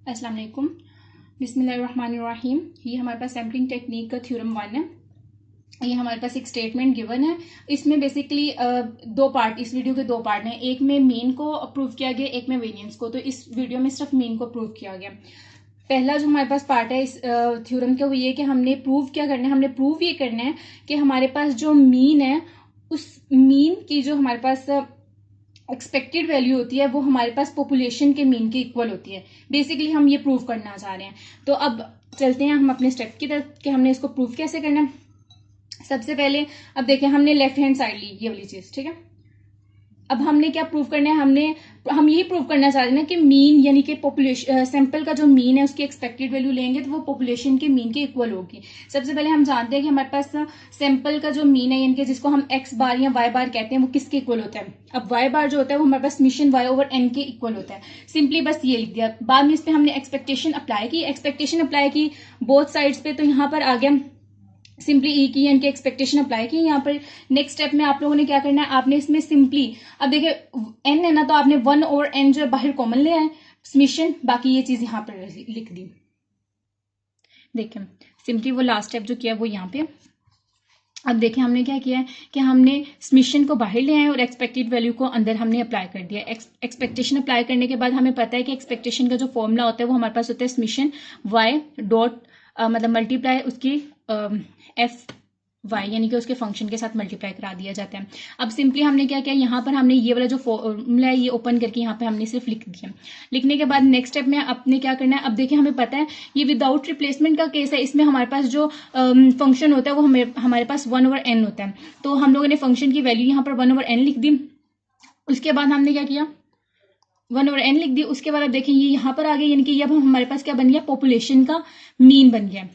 अस्सलाम वालेकुम। बिस्मिल्लाहिर्रहमानिर्रहीम। ये हमारे पास सैम्पलिंग टेक्निक का थ्योरम 1 है। ये हमारे पास एक स्टेटमेंट गिवन है। इसमें बेसिकली दो पार्ट, इस वीडियो के दो पार्ट हैं। एक में मीन को अप्रूव किया गया, एक में वेरिएंस को। तो इस वीडियो में सिर्फ मीन को अप्रूव किया गया। पहला जो हमारे पास पार्ट है इस थ्योरम का वो ये कि हमने प्रूव क्या करना है। हमने प्रूव ये करना है कि हमारे पास जो मीन है उस मीन की जो हमारे पास एक्सपेक्टेड वैल्यू होती है वो हमारे पास पॉपुलेशन के मीन के इक्वल होती है। बेसिकली हम ये प्रूव करना चाह रहे हैं। तो अब चलते हैं हम अपने स्टेप की तरफ कि हमने इसको प्रूव कैसे करना है। सबसे पहले अब देखें, हमने लेफ्ट हैंड साइड ली ये वाली चीज, ठीक है। अब हमने क्या प्रूव करना है, हम यही प्रूव करना चाह रहे हैं कि मीन यानी कि पॉपुलेशन सैंपल का जो मीन है उसकी एक्सपेक्टेड वैल्यू लेंगे तो वो पॉपुलेशन के मीन के इक्वल होगी। सबसे पहले हम जानते हैं कि हमारे पास सैंपल का जो मीन है यानी कि जिसको हम एक्स बार या वाई बार कहते हैं वो किसके इक्वल होता है। अब वाई बार जो होता है वो हमारे पास समेशन वाई ओवर एन के इक्वल होता है। सिंपली बस ये लिख दिया। बाद में इस पर हमने एक्सपेक्टेशन अप्लाई की बोथ साइड्स पे। तो यहाँ पर आ गया सिंपली ई की एन की एक्सपेक्टेशन अप्लाई की। यहाँ पर नेक्स्ट स्टेप में आप लोगों ने क्या करना है, आपने इसमें सिंपली अब देखिए एन है ना, तो आपने 1 और एन जो बाहर कॉमन ले आए समेशन, बाकी ये चीज यहाँ पर लिख दी। देखिए सिंपली वो लास्ट स्टेप जो किया वो यहाँ पे। अब देखिए हमने क्या किया है कि हमने समेशन को बाहर ले आए और एक्सपेक्टेड वैल्यू को अंदर हमने अप्लाई कर दिया। एक्सपेक्टेशन अप्लाई करने के बाद हमें पता है कि एक्सपेक्टेशन का जो फॉर्मूला होता है वो हमारे पास होता है समेशन वाई डॉट मतलब मल्टीप्लाई उसकी एफ वाई यानी कि उसके फंक्शन के साथ मल्टीप्लाई करा दिया जाता है। अब सिंपली हमने क्या किया, यहाँ पर हमने ये वाला जो फॉर्मूला है ये ओपन करके यहाँ पे हमने सिर्फ लिख दिया। लिखने के बाद नेक्स्ट स्टेप में आपने क्या करना है, अब देखिए हमें पता है ये विदाउट रिप्लेसमेंट का केस है। इसमें हमारे पास जो फंक्शन होता है वो हमारे पास 1 ओवर एन होता है। तो हम लोगों ने फंक्शन की वैल्यू यहाँ पर 1 ओवर एन लिख दी। उसके बाद हमने क्या किया, 1 ओवर एन लिख दी। उसके बाद अब देखिए ये यहाँ पर आ गया, यानी कि अब हमारे पास क्या बन गया, पॉपुलेशन का मीन बन गया,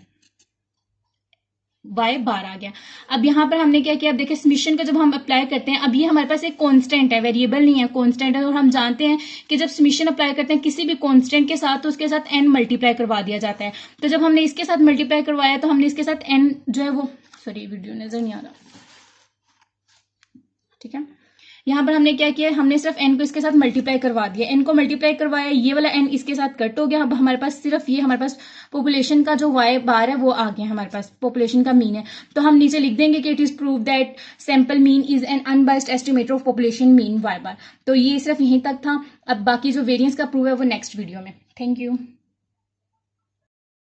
वाई बार आ गया। अब यहाँ पर हमने क्या किया, अब देखिए समेशन का जब हम अप्लाई करते हैं, अब ये हमारे पास एक कांस्टेंट है, वेरिएबल नहीं है, कांस्टेंट है। और हम जानते हैं कि जब समेशन अप्लाई करते हैं किसी भी कांस्टेंट के साथ तो उसके साथ एन मल्टीप्लाई करवा दिया जाता है। तो जब हमने इसके साथ मल्टीप्लाई करवाया तो हमने इसके साथ एन जो है वो, सॉरी वीडियो नजर नहीं आ रहा, ठीक है। यहाँ पर हमने क्या किया, हमने सिर्फ एन को इसके साथ मल्टीप्लाई करवा दिया। एन को मल्टीप्लाई करवाया, ये वाला एन इसके साथ कट हो गया। अब हमारे पास सिर्फ ये हमारे पास पॉपुलेशन का जो वाई बार है वो आ गया, हमारे पास पॉपुलेशन का मीन है। तो हम नीचे लिख देंगे कि it is prove that sample mean is an unbiased estimator of population mean Y bar. तो ये सिर्फ यहीं तक था। अब बाकी जो वेरिएंस का प्रूव है वो नेक्स्ट वीडियो में। Thank you.